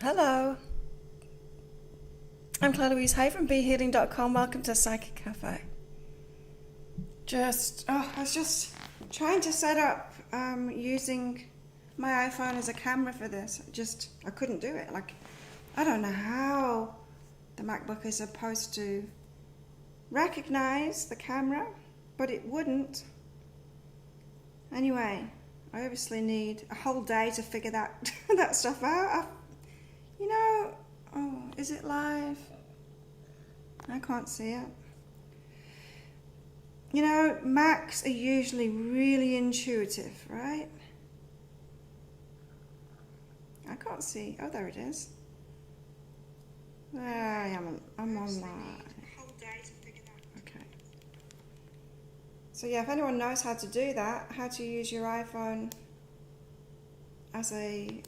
Hello, I'm Claire Louise Hay from BeHealing.com. Welcome to Psychic Cafe. I was just trying to set up using my iPhone as a camera for this. I couldn't do it. I don't know how the MacBook is supposed to recognize the camera, but it wouldn't. Anyway, I obviously need a whole day to figure that that stuff out. Oh, is it live? I can't see it. Macs are usually really intuitive, right? I can't see. Oh, there it is. There I am. I'm online. Okay. So yeah, if anyone knows how to do that, how to use your iPhone as a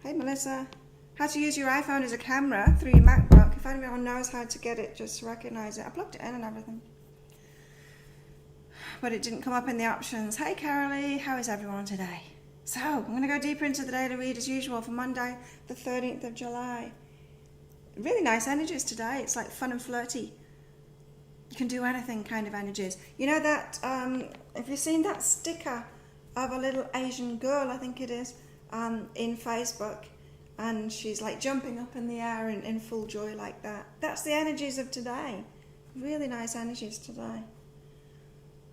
hey Melissa, how to use your iPhone as a camera through your MacBook. If anyone knows how to get it, just recognize it. I plugged it in and everything, but it didn't come up in the options. Hey Carole, how is everyone today? So I'm going to go deeper into the daily read as usual for Monday the 13th of July. Really nice energies today. It's like fun and flirty. You can do anything kind of energies. You know that, have you seen that sticker of a little Asian girl, I think it is, in Facebook, and she's like jumping up in the air in full joy like that. That's the energies of today. Really nice energies today.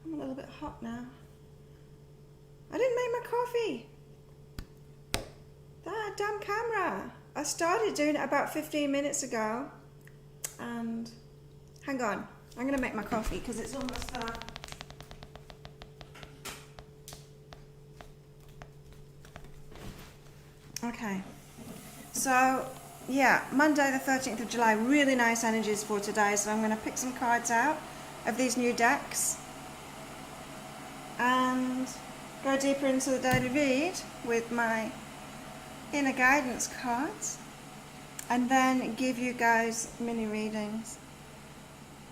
I'm a little bit hot now. I didn't make my coffee. That damn camera. I started doing it about 15 minutes ago, and hang on, I'm going to make my coffee because it's almost done. Okay, so yeah, Monday the 13th of July, really nice energies for today. So I'm going to pick some cards out of these new decks and go deeper into the daily read with my inner guidance cards, and then give you guys mini readings.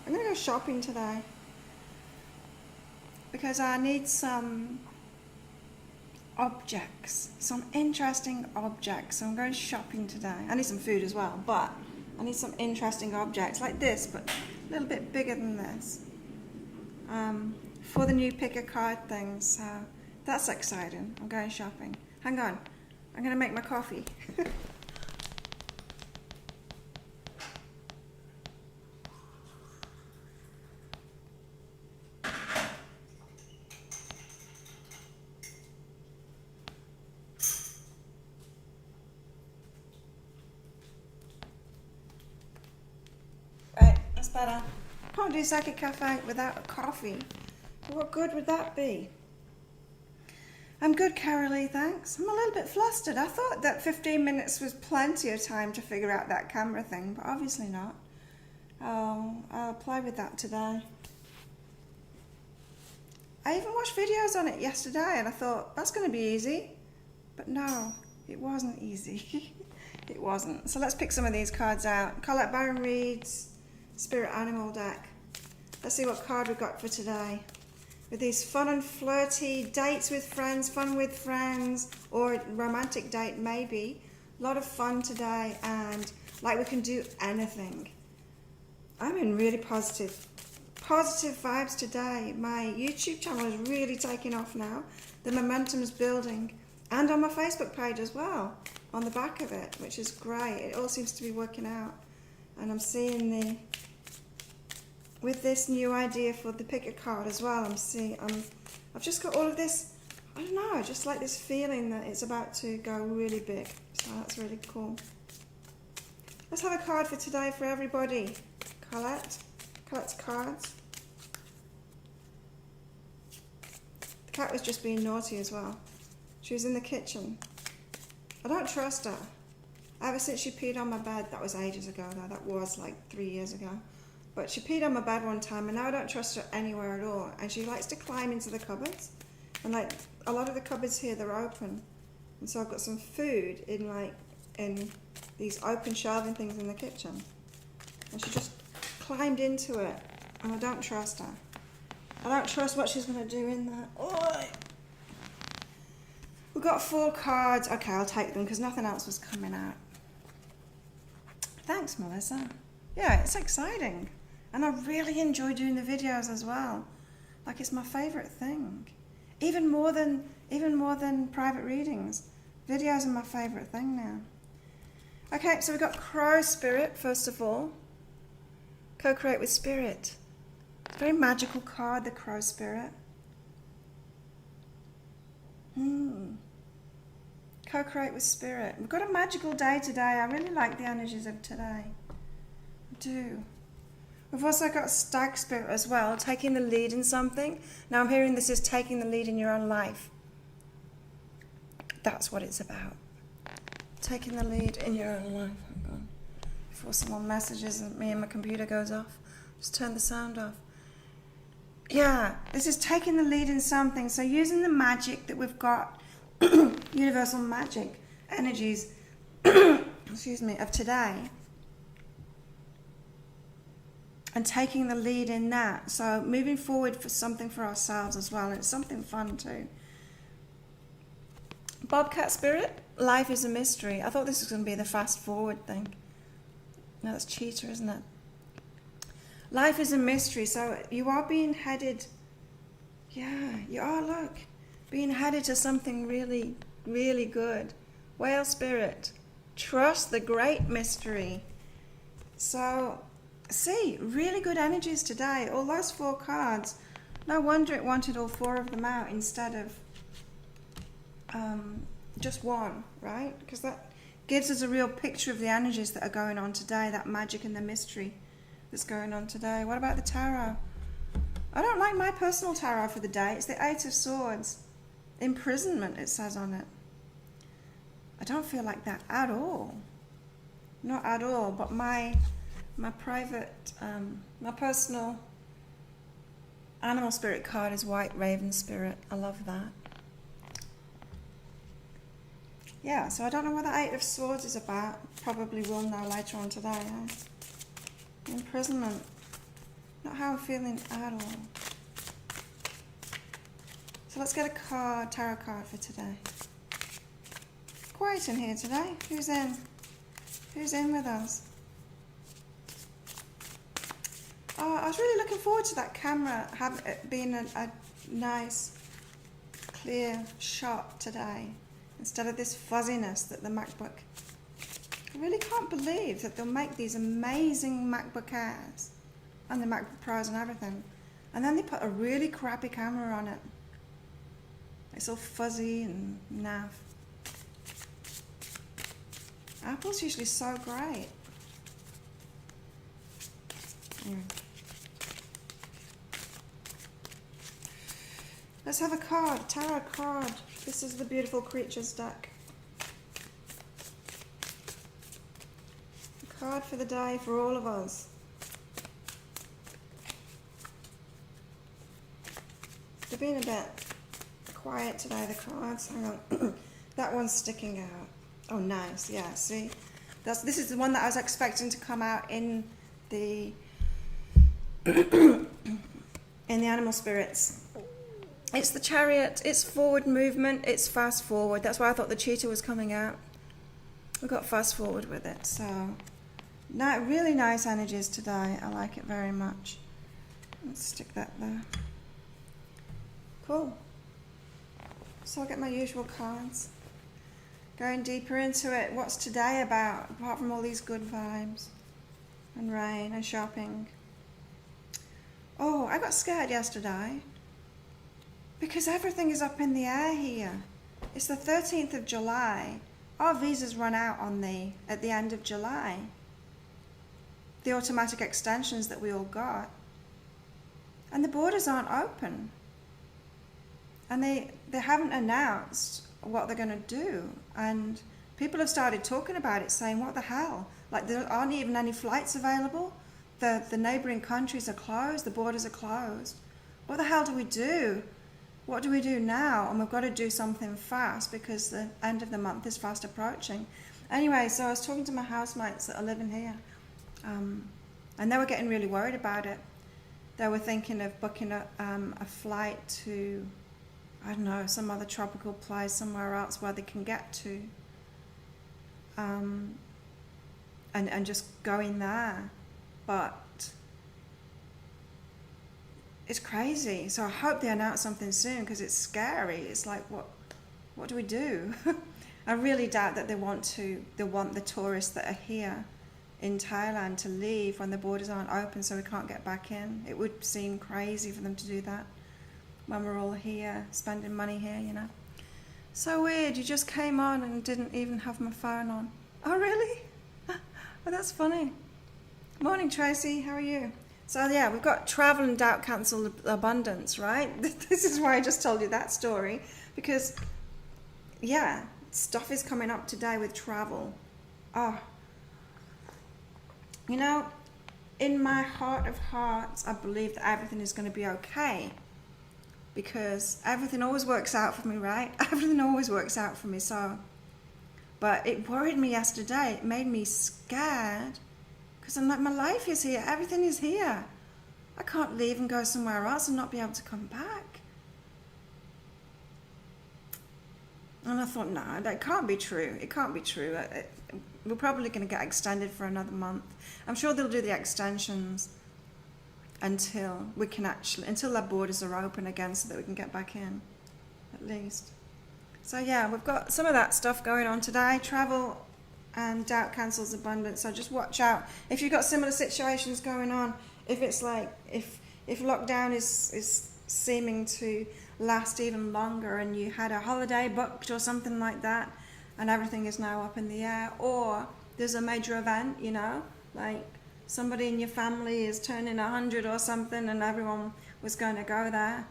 I'm going to go shopping today because I need some objects, some interesting objects. So I'm going shopping today. I need some food as well, but I need some interesting objects like this, but a little bit bigger than this, for the new pick a card things. So that's exciting. I'm going shopping. Hang on, I'm going to make my coffee. Right, that's better. Can't do Psychic Cafe without a coffee. What good would that be? I'm good, Carole, thanks. I'm a little bit flustered. I thought that 15 minutes was plenty of time to figure out that camera thing, but obviously not. I'll play with that today. I even watched videos on it yesterday and I thought, that's going to be easy. But no, it wasn't easy. It wasn't. So let's pick some of these cards out. Colette Baron Reed's Spirit Animal deck. Let's see what card we got for today. With these fun and flirty dates with friends, fun with friends, or romantic date maybe. A lot of fun today, and like we can do anything. I'm in really positive vibes today. My YouTube channel is really taking off now. The momentum's building, and on my Facebook page as well, on the back of it, which is great. It all seems to be working out, and I'm seeing with this new idea for the pick a card as well, I've just got all of this, I don't know, just like this feeling that it's about to go really big. So that's really cool. Let's have a card for today for everybody. Colette's cards. The cat was just being naughty as well. She was in the kitchen. I don't trust her. Ever since she peed on my bed, that was ages ago though, that was like 3 years ago. But she peed on my bed one time and now I don't trust her anywhere at all. And she likes to climb into the cupboards. And like a lot of the cupboards here, they're open. And so I've got some food in these open shelving things in the kitchen. And she just climbed into it. And I don't trust her. I don't trust what she's going to do in there. Oh. We've got 4 cards. Okay, I'll take them because nothing else was coming out. Thanks, Melissa. Yeah, it's exciting. And I really enjoy doing the videos as well. Like, it's my favourite thing. Even more than private readings. Videos are my favourite thing now. Okay, so we've got Crow Spirit, first of all. Co-create with Spirit. It's a very magical card, the Crow Spirit. Co-create with Spirit. We've got a magical day today. I really like the energies of today. I do. We've also got Stag Spirit as well, taking the lead in something. Now I'm hearing this is taking the lead in your own life. That's what it's about. Taking the lead in your own life. Hang on. Before someone messages and me and my computer goes off. Just turn the sound off. Yeah, this is taking the lead in something. So using the magic that we've got, universal magic energies, excuse me, of today, and taking the lead in that. So moving forward for something for ourselves as well, and it's something fun too. Bobcat Spirit, life is a mystery. I thought this was going to be the fast forward thing. No, that's cheetah, isn't it? Life is a mystery, so you are being headed, yeah, you are, look, being headed to something really, really good. Whale Spirit, trust the great mystery. So, see, really good energies today. All those 4 cards, no wonder it wanted all 4 of them out instead of just one, right? Because that gives us a real picture of the energies that are going on today, that magic and the mystery that's going on today. What about the tarot? I don't like my personal tarot for the day. It's the 8 of Swords. Imprisonment, it says on it. I don't feel like that at all. Not at all. But my private, my personal animal spirit card is White Raven Spirit. I love that. Yeah, so I don't know what the 8 of Swords is about. Probably will know later on today. Imprisonment. Not how I'm feeling at all. So let's get a card, tarot card for today. Quiet in here today. Who's in? Who's in with us? Oh, I was really looking forward to that camera being a nice, clear shot today, instead of this fuzziness that the MacBook. I really can't believe that they'll make these amazing MacBook Airs and the MacBook Pros and everything, and then they put a really crappy camera on it. It's all fuzzy and naff. Apple's usually so great. Let's have a card, tarot card. This is the Beautiful Creatures deck. A card for the day for all of us. They're being a bit quiet today, the cards. Hang on. That one's sticking out. Oh, nice. Yeah, see? This is the one that I was expecting to come out in the in the animal spirits. It's the Chariot. It's forward movement. It's fast forward. That's why I thought the cheetah was coming out. We've got fast forward with it. So, really nice energies today. I like it very much. Let's stick that there. Cool. So I'll get my usual cards. Going deeper into it. What's today about, apart from all these good vibes and rain and shopping? Oh, I got scared yesterday because everything is up in the air here. It's the 13th of July. Our visas run out at the end of July. The automatic extensions that we all got. And the borders aren't open. And they haven't announced what they're going to do. And people have started talking about it, saying, what the hell? Like, there aren't even any flights available. The neighbouring countries are closed. The borders are closed. What the hell do we do? What do we do now? And we've got to do something fast because the end of the month is fast approaching. Anyway, so I was talking to my housemates that are living here. And they were getting really worried about it. They were thinking of booking a flight to I don't know, some other tropical place somewhere else where they can get to, and just go in there. But it's crazy. So I hope they announce something soon, because it's scary. It's like, what do we do? I really doubt that they want the tourists that are here in Thailand to leave when the borders aren't open, so we can't get back in. It would seem crazy for them to do that when we're all here, spending money here, you know. So weird, you just came on and didn't even have my phone on. Oh, really? Oh, that's funny. Morning, Tracy, how are you? So yeah, we've got travel and doubt cancel abundance, right? This is why I just told you that story, because yeah, stuff is coming up today with travel. Oh, you know, in my heart of hearts, I believe that everything is going to be okay, because everything always works out for me, right? Everything always works out for me. So, but it worried me yesterday. It made me scared, because I'm like, my life is here. Everything is here. I can't leave and go somewhere else and not be able to come back. And I thought, no, that can't be true. It can't be true. We're probably going to get extended for another month. I'm sure they'll do the extensions until our borders are open again, so that we can get back in, at least. So yeah, we've got some of that stuff going on today. Travel and doubt cancels abundance. So just watch out if you've got similar situations going on. If it's like, if lockdown is seeming to last even longer, and you had a holiday booked or something like that, and everything is now up in the air, or there's a major event, you know, like somebody in your family is turning 100 or something, and everyone was going to go there,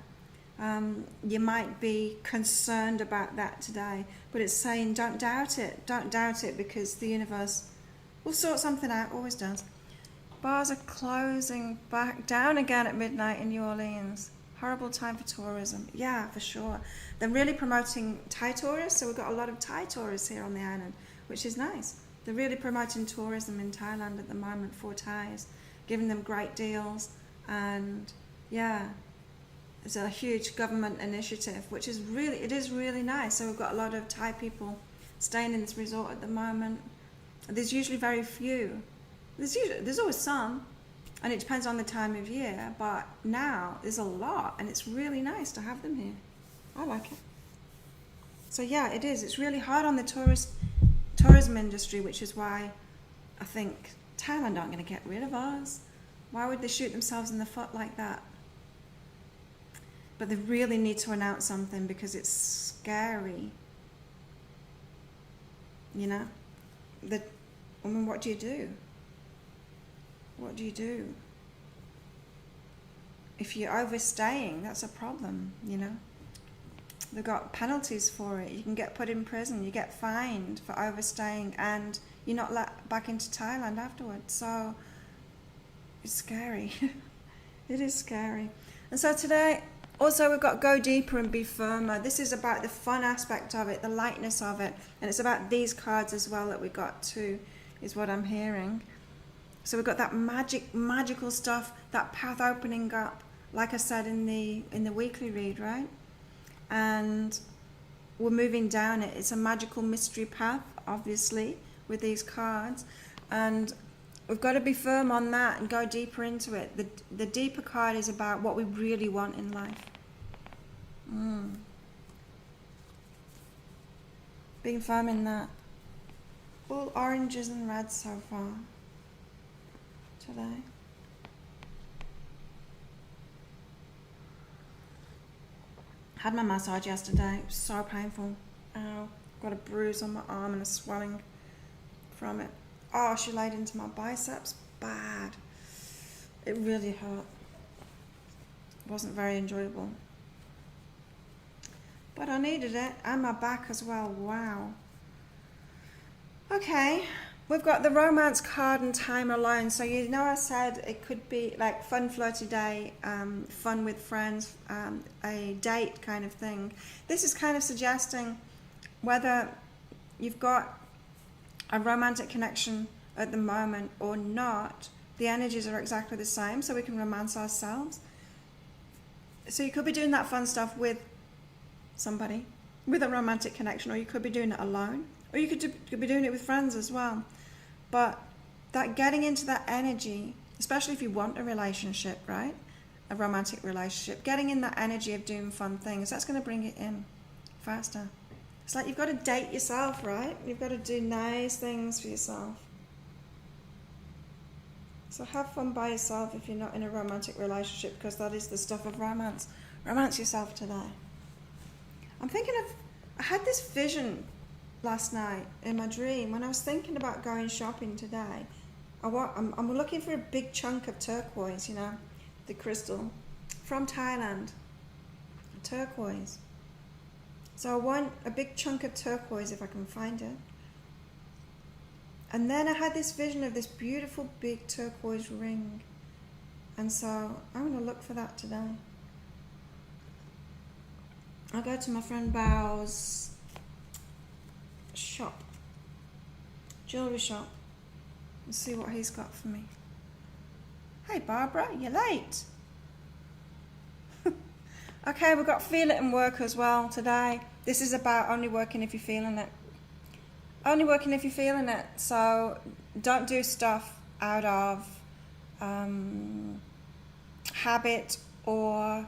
you might be concerned about that today. But it's saying, don't doubt it, because the universe will sort something out, always does. Bars are closing back down again at midnight in New Orleans. Horrible time for tourism. Yeah, for sure. They're really promoting Thai tourists, so we've got a lot of Thai tourists here on the island, which is nice. They're really promoting tourism in Thailand at the moment for Thais, giving them great deals, and yeah, it's a huge government initiative, which is really nice. So we've got a lot of Thai people staying in this resort at the moment. There's usually very few. There's always some, and it depends on the time of year, but now there's a lot, and it's really nice to have them here. I like it. So yeah, it is. It's really hard on the tourism industry, which is why I think Thailand aren't going to get rid of us. Why would they shoot themselves in the foot like that? But they really need to announce something, because it's scary. You know? I mean, what do you do? What do you do? If you're overstaying, that's a problem, you know? They've got penalties for it. You can get put in prison, you get fined for overstaying, and you're not let back into Thailand afterwards. So it's scary. It is scary. And so today, also we've got Go Deeper and Be Firmer. This is about the fun aspect of it, the lightness of it, and it's about these cards as well that we got too, is what I'm hearing. So we've got that magical stuff, that path opening up, like I said in the weekly read, right? And we're moving down it. It's a magical mystery path, obviously, with these cards, and we've got to be firm on that and go deeper into it. The deeper card is about what we really want in life. Being firm in that. All oranges and reds so far today. Had my massage yesterday. It was so painful. Ow. Got a bruise on my arm and a swelling from it. Oh, she laid into my biceps. Bad. It really hurt. It wasn't very enjoyable. But I needed it. And my back as well. Wow. Okay. We've got the romance card and time alone. So you know I said it could be like fun flirty day, fun with friends, a date kind of thing. This is kind of suggesting whether you've got a romantic connection at the moment or not, the energies are exactly the same, so we can romance ourselves. So you could be doing that fun stuff with somebody with a romantic connection, or you could be doing it alone, or you could be doing it with friends as well. But that getting into that energy, especially if you want a relationship, right? A romantic relationship, getting in that energy of doing fun things, that's going to bring it in faster. It's like you've got to date yourself, right? You've got to do nice things for yourself. So have fun by yourself if you're not in a romantic relationship, because that is the stuff of romance. Romance yourself today. I'm thinking of, I had this vision last night in my dream when I was thinking about going shopping today. I'm looking for a big chunk of turquoise, you know, the crystal from Thailand, turquoise. So I want a big chunk of turquoise if I can find it. And then I had this vision of this beautiful big turquoise ring. And so I'm going to look for that today. I'll go to my friend Bao's shop, jewellery shop, and see what he's got for me. Hey Barbara, you're late. Okay, we've got Feel It and Work as well today. This is about only working if you're feeling it. Only working if you're feeling it. So don't do stuff out of habit or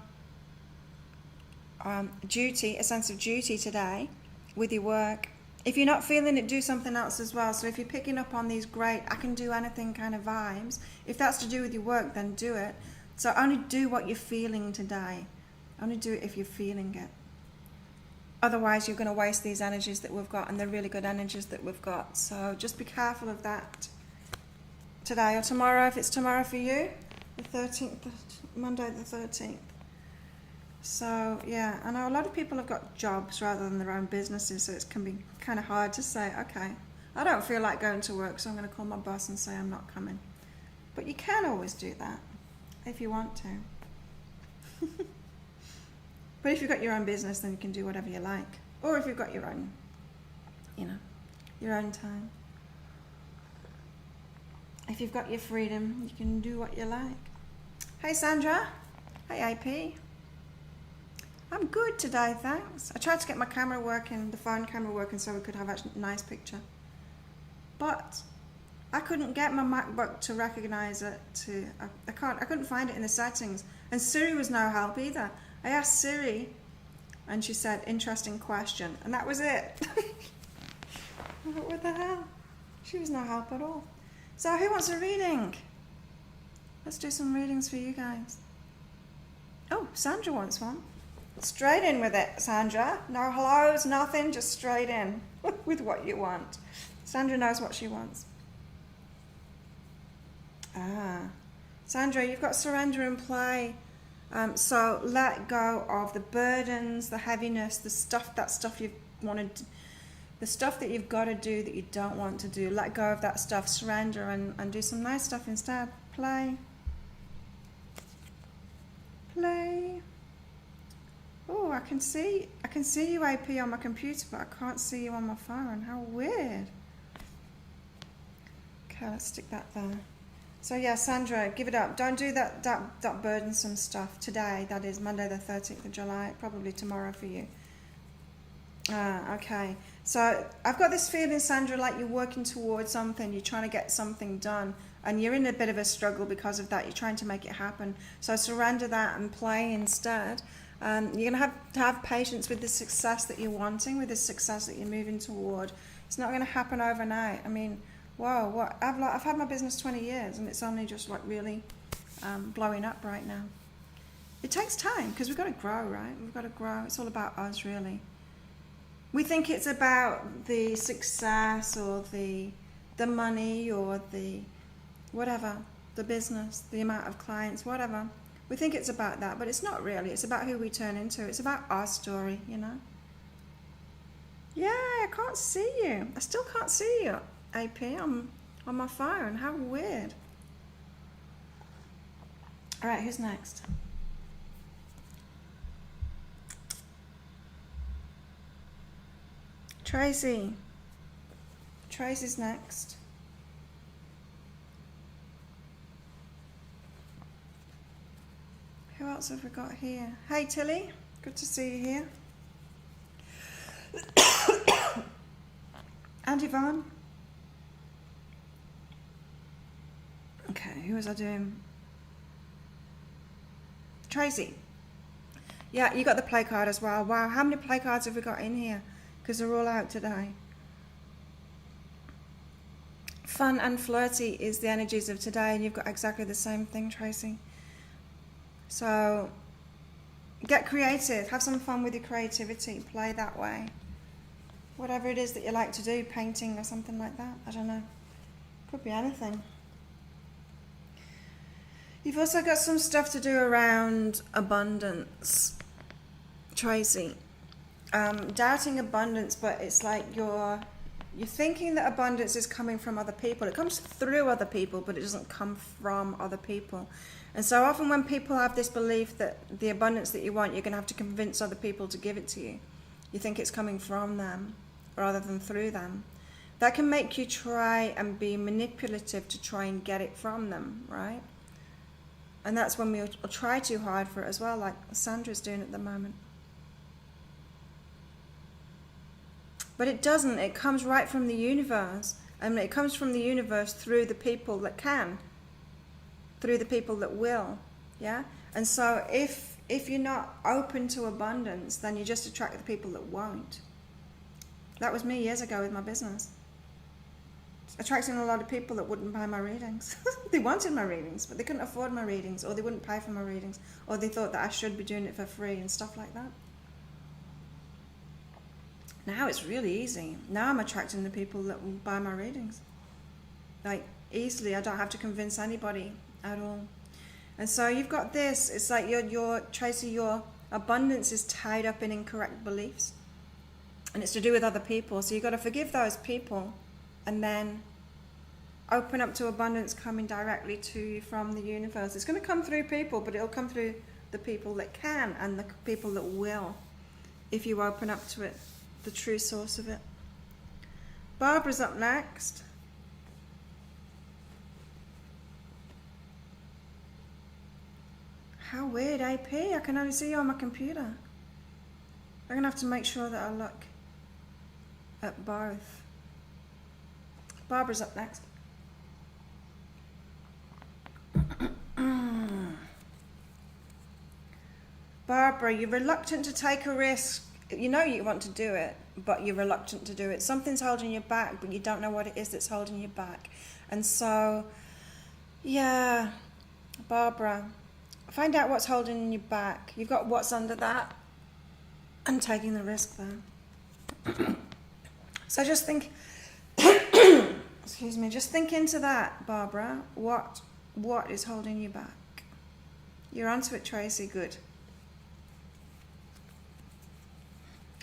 duty, a sense of duty today with your work. If you're not feeling it, do something else as well. So if you're picking up on these great, I can do anything kind of vibes, if that's to do with your work, then do it. So only do what you're feeling today. Only do it if you're feeling it. Otherwise, you're going to waste these energies that we've got, and they're really good energies that we've got. So just be careful of that today or tomorrow, if it's tomorrow for you, the 13th, Monday the 13th. So, yeah, I know a lot of people have got jobs rather than their own businesses, so it can be kind of hard to say, okay, I don't feel like going to work, so I'm going to call my boss and say I'm not coming. But you can always do that if you want to. But if you've got your own business, then you can do whatever you like. Or if you've got your own, you know, your own time. If you've got your freedom, you can do what you like. Hey Sandra. Hey AP. I'm good today, thanks. I tried to get my camera working, the phone camera working, so we could have a nice picture. But I couldn't get my MacBook to recognize it. I couldn't find it in the settings. And Siri was no help either. I asked Siri, and she said, interesting question. And that was it. What the hell? She was no help at all. So who wants a reading? Let's do some readings for you guys. Oh, Sandra wants one. Straight in with it, Sandra. No hellos, nothing, just straight in with what you want. Sandra knows what she wants. Sandra, you've got surrender and play. So let go of the burdens, the heaviness, the stuff you've wanted, the stuff that you've got to do that you don't want to do. Let go of that stuff, surrender, and do some nice stuff instead. Play. Play. Oh, I can see you AP on my computer, but I can't see you on my phone. How weird. Okay, let's stick that there. So yeah, Sandra, give it up. Don't do that burdensome stuff today. That is Monday the 13th of July, probably tomorrow for you. Okay. So I've got this feeling, Sandra, like you're working towards something. You're trying to get something done, and you're in a bit of a struggle because of that. You're trying to make it happen. So surrender that and play instead. You're going to have patience with the success that you're wanting, with the success that you're moving toward. It's not going to happen overnight. I mean, whoa, what? I've had my business 20 years, and it's only just like really blowing up right now. It takes time because we've got to grow, right? We've got to grow. It's all about us, really. We think it's about the success or the money or the whatever, the business, the amount of clients, whatever. We think it's about that, but it's not really. It's about who we turn into. It's about our story, you know? Yeah, I can't see you. I still can't see you, AP, on my phone. How weird. All right, who's next? Tracy. Tracy's next. Who else have we got here? Hey, Tilly. Good to see you here. And Yvonne. Okay, who was I doing? Tracy. Yeah, you got the play card as well. Wow, how many play cards have we got in here? Because they're all out today. Fun and flirty is the energies of today, and you've got exactly the same thing, Tracy. So get creative. Have some fun with your creativity. Play that way. Whatever it is that you like to do, painting or something like that. I don't know. Could be anything. You've also got some stuff to do around abundance, Tracy. Doubting abundance, but it's like you're thinking that abundance is coming from other people. It comes through other people, but it doesn't come from other people. And so often when people have this belief that the abundance that you want, you're going to have to convince other people to give it to you. You think it's coming from them rather than through them. That can make you try and be manipulative to try and get it from them, right? And that's when we'll try too hard for it as well, like Sandra's doing at the moment. But it doesn't. It comes right from the universe. And it comes from the universe through the people that can. Through the people that will. Yeah? And so if you're not open to abundance, then you just attract the people that won't. That was me years ago with my business. Attracting a lot of people that wouldn't buy my readings. They wanted my readings, but they couldn't afford my readings, or they wouldn't pay for my readings, or they thought that I should be doing it for free and stuff like that. Now it's really easy. Now I'm attracting the people that will buy my readings. Like, easily. I don't have to convince anybody at all. And so you've got this. It's like Tracy, your abundance is tied up in incorrect beliefs. And it's to do with other people. So you've got to forgive those people and then open up to abundance coming directly to you from the universe. It's going to come through people, but it'll come through the people that can and the people that will, if you open up to it, the true source of it. Barbara's up next. How weird, AP. I can only see you on my computer. I'm going to have to make sure that I look at both. Barbara's up next. Barbara, you're reluctant to take a risk. You know you want to do it, but you're reluctant to do it. Something's holding you back, but you don't know what it is that's holding you back. And so, yeah, Barbara, find out what's holding you back. You've got what's under that and taking the risk there. So just think, excuse me, just think into that, Barbara. What is holding you back? You're onto it, Tracy. Good.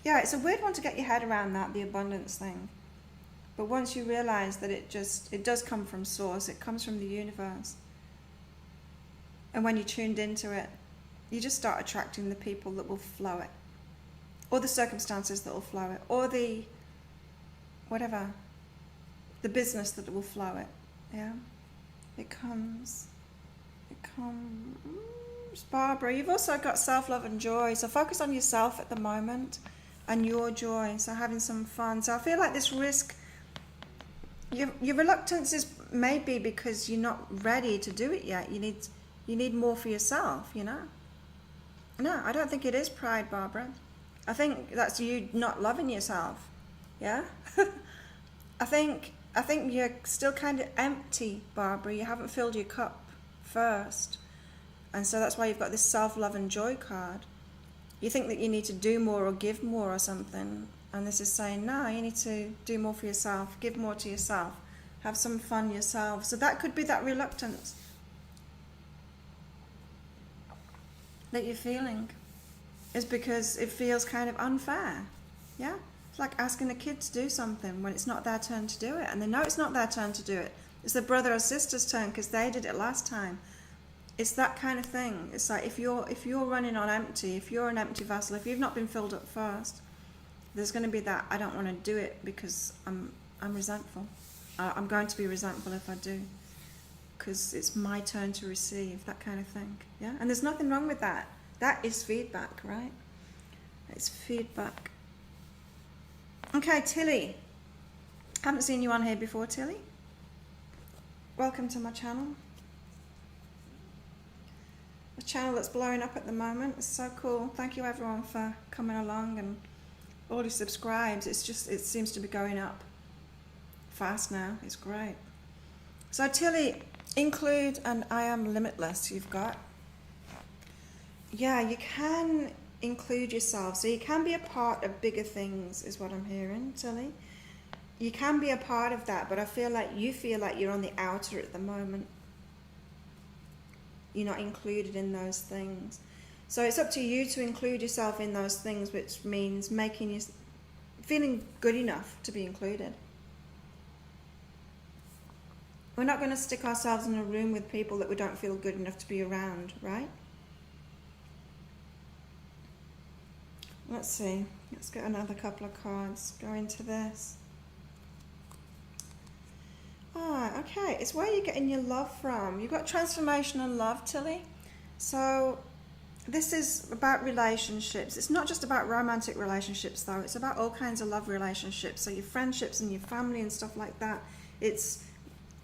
Yeah, it's a weird one to get your head around, that, the abundance thing. But once you realize that it does come from source, it comes from the universe. And when you're tuned into it, you just start attracting the people that will flow it. Or the circumstances that will flow it. Or the, whatever, the business that will flow it. Yeah? It comes. Barbara, you've also got self-love and joy. So focus on yourself at the moment and your joy. So having some fun. So I feel like this risk, your reluctance is maybe because you're not ready to do it yet. You need more for yourself, you know? No, I don't think it is pride, Barbara. I think that's you not loving yourself. Yeah? I think you're still kind of empty, Barbara. You haven't filled your cup first. And so that's why you've got this self-love and joy card. You think that you need to do more or give more or something. And this is saying, no, you need to do more for yourself. Give more to yourself. Have some fun yourself. So that could be that reluctance that you're feeling. Is because it feels kind of unfair. Yeah? It's like asking a kid to do something when it's not their turn to do it. And they know it's not their turn to do it. It's their brother or sister's turn because they did it last time. It's that kind of thing. It's like if you're running on empty, if you're an empty vessel, if you've not been filled up first, there's going to be that, I don't want to do it because I'm resentful. I'm going to be resentful if I do. Because it's my turn to receive, that kind of thing. Yeah? And there's nothing wrong with that. That is feedback, right? It's feedback. Okay, Tilly. Haven't seen you on here before, Tilly. Welcome to my channel. A channel that's blowing up at the moment. It's so cool. Thank you everyone for coming along and all your subscribes. It seems to be going up fast now. It's great. So Tilly, include and I am limitless you've got. Yeah, you can include yourself. So you can be a part of bigger things is what I'm hearing, Tilly. You can be a part of that, but I feel like you're on the outer at the moment. You're not included in those things. So it's up to you to include yourself in those things, which means making you feeling good enough to be included. We're not going to stick ourselves in a room with people that we don't feel good enough to be around, right? Let's see. Let's get another couple of cards. Go into this. Ah, okay. It's where you're getting your love from. You've got transformational love, Tilly. So this is about relationships. It's not just about romantic relationships, though. It's about all kinds of love relationships. So your friendships and your family and stuff like that. It's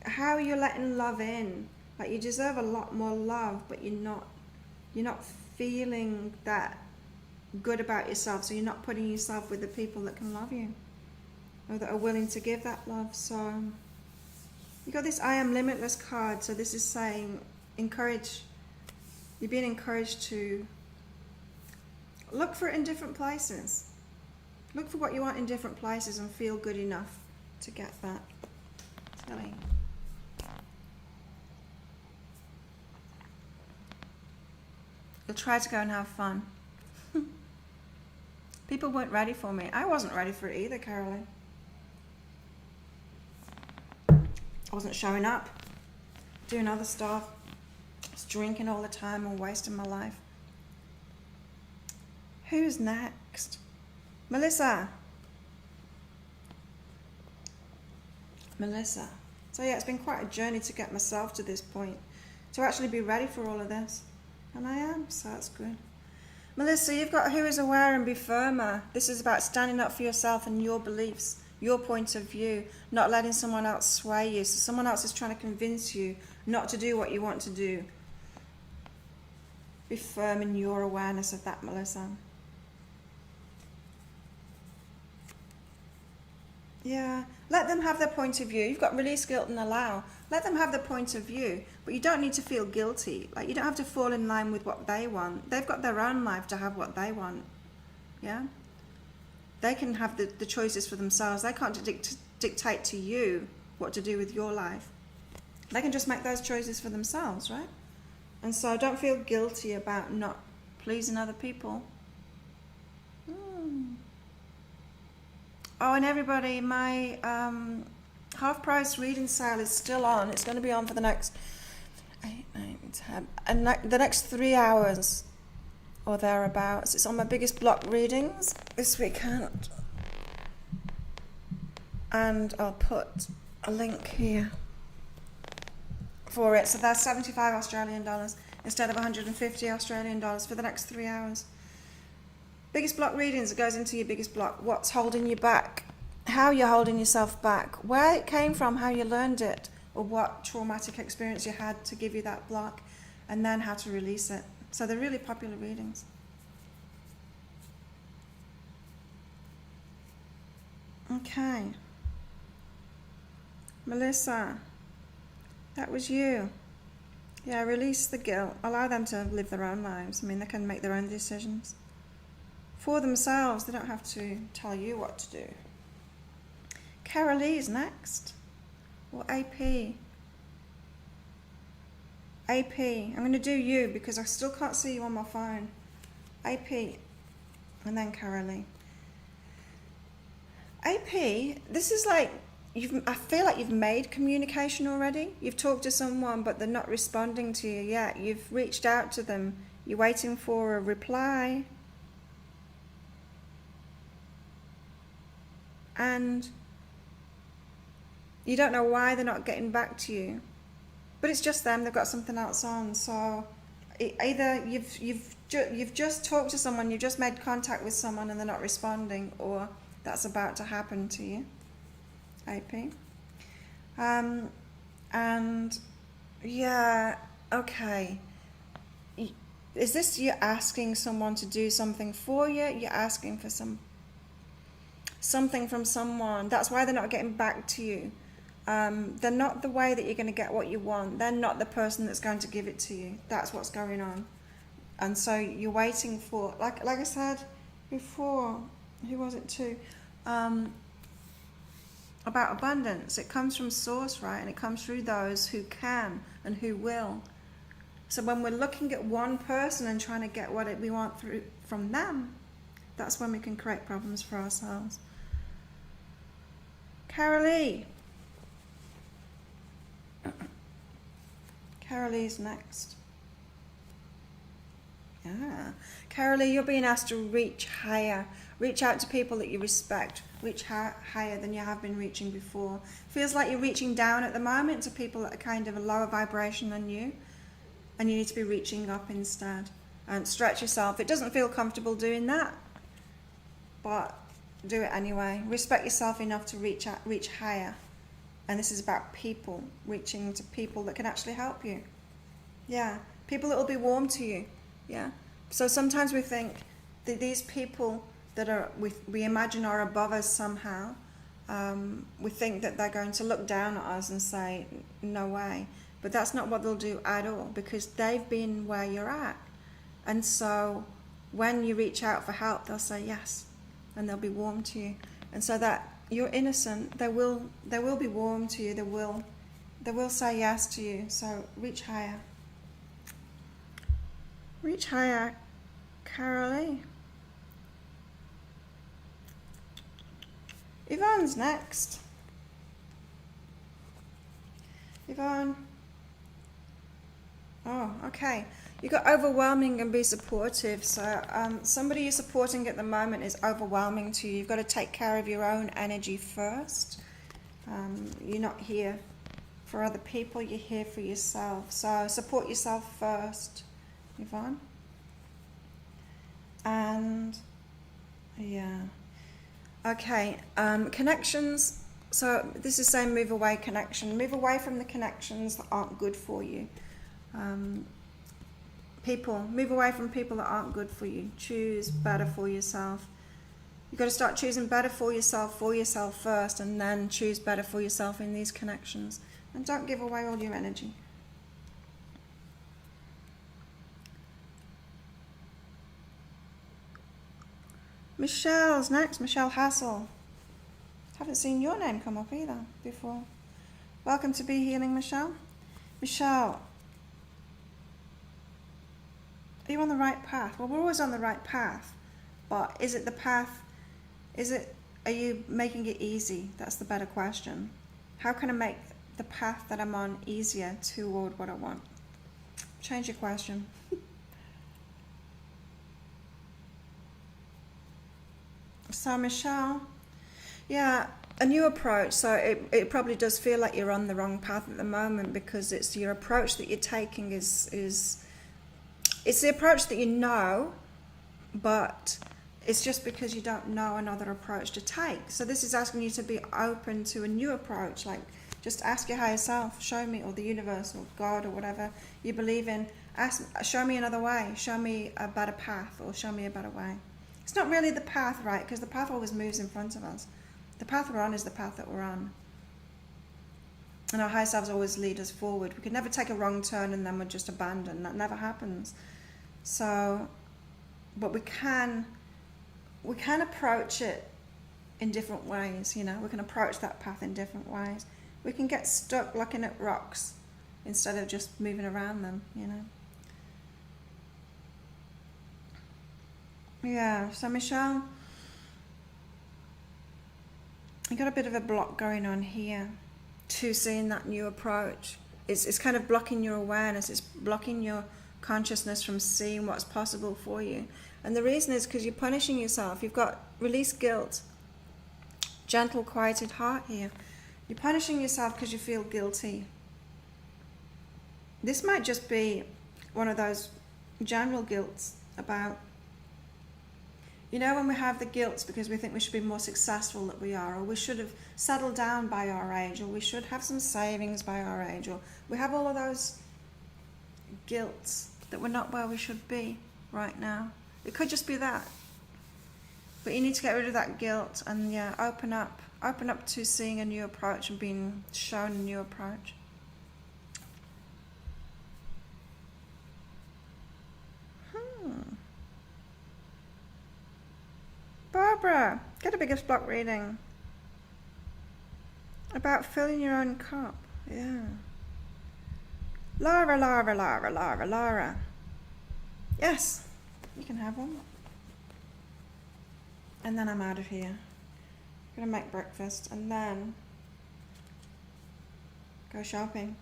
how you're letting love in. Like you deserve a lot more love, but you're not feeling that good about yourself. So you're not putting yourself with the people that can love you or that are willing to give that love. So you got this I am limitless card. So this is saying encourage. You're being encouraged to look for it in different places. Look for what you want in different places and feel good enough to get that. Tilly. You'll try to go and have fun. People weren't ready for me. I wasn't ready for it either, Carole. I wasn't showing up, doing other stuff. I was drinking all the time and wasting my life. Who's next? Melissa. Melissa. So yeah, it's been quite a journey to get myself to this point, to actually be ready for all of this. And I am, so that's good. Melissa, you've got who is aware and be firmer. This is about standing up for yourself and your beliefs, your point of view, not letting someone else sway you. So someone else is trying to convince you not to do what you want to do. Be firm in your awareness of that, Melissa. Yeah, let them have their point of view. You've got release, guilt and allow. Let them have their point of view, but you don't need to feel guilty. Like you don't have to fall in line with what they want. They've got their own life to have what they want. Yeah? They can have the choices for themselves. They can't dictate to you what to do with your life. They can just make those choices for themselves, right? And so don't feel guilty about not pleasing other people. Oh, and everybody, my half-price reading sale is still on. It's going to be on for the next 8, 9, 10, and the next 3 hours or thereabouts. It's on my biggest block readings this weekend. And I'll put a link here for it. So that's 75 Australian dollars instead of 150 Australian dollars for the next 3 hours. Biggest block readings, it goes into your biggest block. What's holding you back? How you're holding yourself back? Where it came from, how you learned it, or what traumatic experience you had to give you that block, and then how to release it. So they're really popular readings. Okay. Melissa, that was you. Yeah, release the guilt. Allow them to live their own lives. I mean, they can make their own decisions for themselves. They don't have to tell you what to do. Carole is next. Or AP. AP. I'm going to do you because I still can't see you on my phone. AP. And then Carole. AP, this is like, I feel like you've made communication already. You've talked to someone, but they're not responding to you yet. You've reached out to them. You're waiting for a reply. And you don't know why they're not getting back to you, but it's just them. They've got something else on. So either you've just talked to someone, you've just made contact with someone, and they're not responding, or that's about to happen to you, AP. And yeah, okay. Is this you asking someone to do something for you? You're asking for something from someone. That's why they're not getting back to you. They're not the way that you're going to get what you want. They're not the person that's going to give it to you. That's what's going on. And so you're waiting for, like I said before, who was it to? About abundance. It comes from source, right? And it comes through those who can and who will. So when we're looking at one person and trying to get what we want from them, that's when we can create problems for ourselves. Carole. Carole's next. Yeah. Carole, you're being asked to reach higher. Reach out to people that you respect. Reach higher than you have been reaching before. Feels like you're reaching down at the moment to people that are kind of a lower vibration than you. And you need to be reaching up instead. And stretch yourself. It doesn't feel comfortable doing that, but do it anyway. Respect yourself enough to reach higher. And this is about people, reaching to people that can actually help you. Yeah, people that will be warm to you. Yeah. So sometimes we think that these people that we imagine are above us somehow, we think that they're going to look down at us and say, no way. But that's not what they'll do at all, because they've been where you're at. And so when you reach out for help, they'll say yes, and they'll be warm to you. And so that you're innocent, they will be warm to you, they will say yes to you. So reach higher. Reach higher, Carole. Yvonne's next. Yvonne. Oh, okay. You got overwhelming and be supportive. So somebody you're supporting at the moment is overwhelming to you. You've got to take care of your own energy first. You're not here for other people. You're here for yourself. So support yourself first, Yvonne. And yeah. Okay. Connections. So this is saying move away connection. Move away from the connections that aren't good for you. People, move away from people that aren't good for you. Choose better for yourself. You've got to start choosing better for yourself first, and then choose better for yourself in these connections. And don't give away all your energy. Michelle's next. Michelle Hassel. Haven't seen your name come up either before. Welcome to Be Healing, Michelle. Michelle, are you on the right path? Well, we're always on the right path, but is it the path? Are you making it easy? That's the better question. How can I make the path that I'm on easier toward what I want? Change your question. So Michelle, yeah, a new approach. So it probably does feel like you're on the wrong path at the moment, because it's your approach that you're taking is it's the approach that you know, but it's just because you don't know another approach to take. So this is asking you to be open to a new approach. Like, just ask your higher self, show me, or the universe, or God, or whatever you believe in. Show me another way. Show me a better path, or show me a better way. It's not really the path, right? Because the path always moves in front of us. The path we're on is the path that we're on. And our higher selves always lead us forward. We could never take a wrong turn and then we're just abandoned. That never happens. So, but we can approach it in different ways, you know. We can approach that path in different ways. We can get stuck looking at rocks instead of just moving around them, you know. Yeah, so Michelle, you got a bit of a block going on here to seeing that new approach. It's kind of blocking your awareness. It's blocking your consciousness from seeing what's possible for you. And the reason is because you're punishing yourself. You've got released guilt, gentle, quieted heart here. You're punishing yourself because you feel guilty. This might just be one of those general guilts about You know, when we have the guilt because we think we should be more successful than we are, or we should have settled down by our age, or we should have some savings by our age, or we have all of those guilts that we're not where we should be right now. It could just be that. But you need to get rid of that guilt and yeah, open up to seeing a new approach and being shown a new approach. Barbara, get a biggest block reading about filling your own cup. Yeah. Lara, Lara, Lara, Lara, Lara. Yes, you can have one. And then I'm out of here. I'm gonna make breakfast and then go shopping.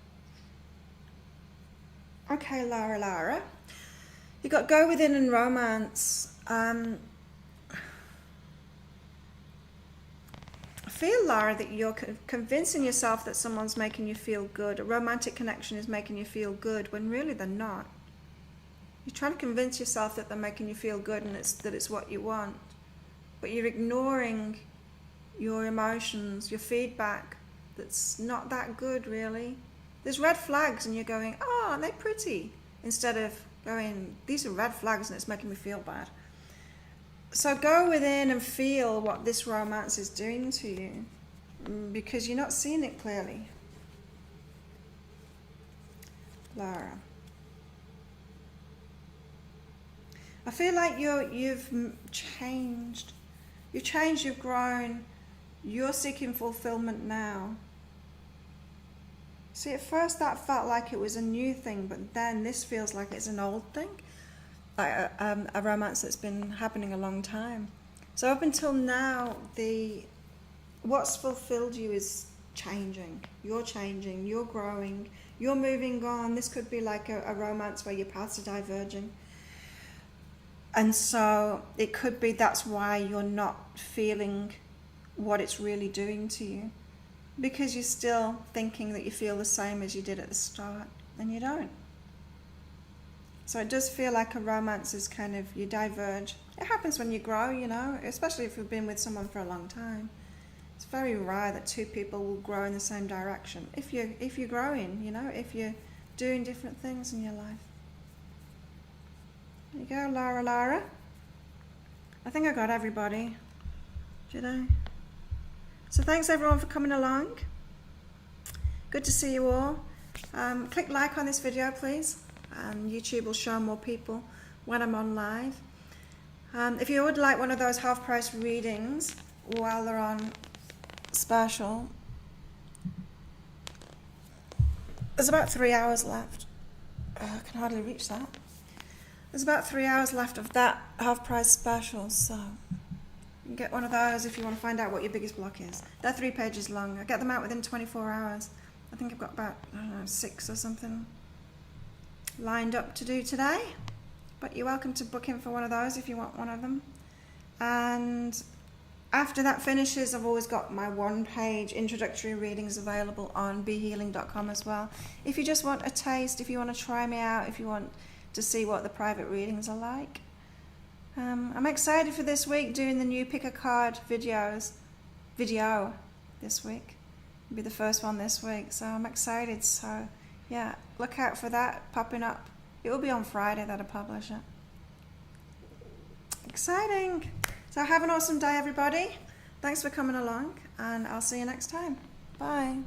Okay, Lara, Lara. You got go within and romance. I feel, Lara, that you're convincing yourself that someone's making you feel good. A romantic connection is making you feel good when really they're not. You're trying to convince yourself that they're making you feel good and that it's what you want. But you're ignoring your emotions, your feedback that's not that good, really. There's red flags and you're going, oh, aren't they pretty? Instead of going, these are red flags and it's making me feel bad. So go within and feel what this romance is doing to you, because you're not seeing it clearly. Lara. I feel like you've changed. You've changed, you've grown. You're seeking fulfillment now. See, at first that felt like it was a new thing, but then this feels like it's an old thing. Like a romance that's been happening a long time. So up until now, what's fulfilled you is changing. You're growing, you're moving on. This could be like a romance where your paths are diverging. And so it could be that's why you're not feeling what it's really doing to you. Because you're still thinking that you feel the same as you did at the start, and you don't. So it does feel like a romance is kind of, you diverge. It happens when you grow, you know, especially if you've been with someone for a long time. It's very rare that two people will grow in the same direction. If you're growing, you know, if you're doing different things in your life. There you go, Lara, Lara. I think I got everybody. Did I? So thanks everyone for coming along. Good to see you all. Click like on this video, please. YouTube will show more people when I'm on live. If you would like one of those half-price readings while they're on special, there's about 3 hours left. I can hardly reach that. There's about 3 hours left of that half-price special, so you can get one of those if you want to find out what your biggest block is. They're 3 pages long. I get them out within 24 hours. I think I've got about, I don't know, 6 or something lined up to do today, but you're welcome to book in for one of those if you want one of them. And after that finishes, I've always got my 1-page introductory readings available on behealing.com as well. If you just want a taste, if you want to try me out, if you want to see what the private readings are like. I'm excited for this week, doing the new pick a card video this week. It'll be the first one this week, so I'm excited. So yeah, look out for that popping up. It will be on Friday that I publish it. Exciting. So have an awesome day, everybody. Thanks for coming along, and I'll see you next time. Bye.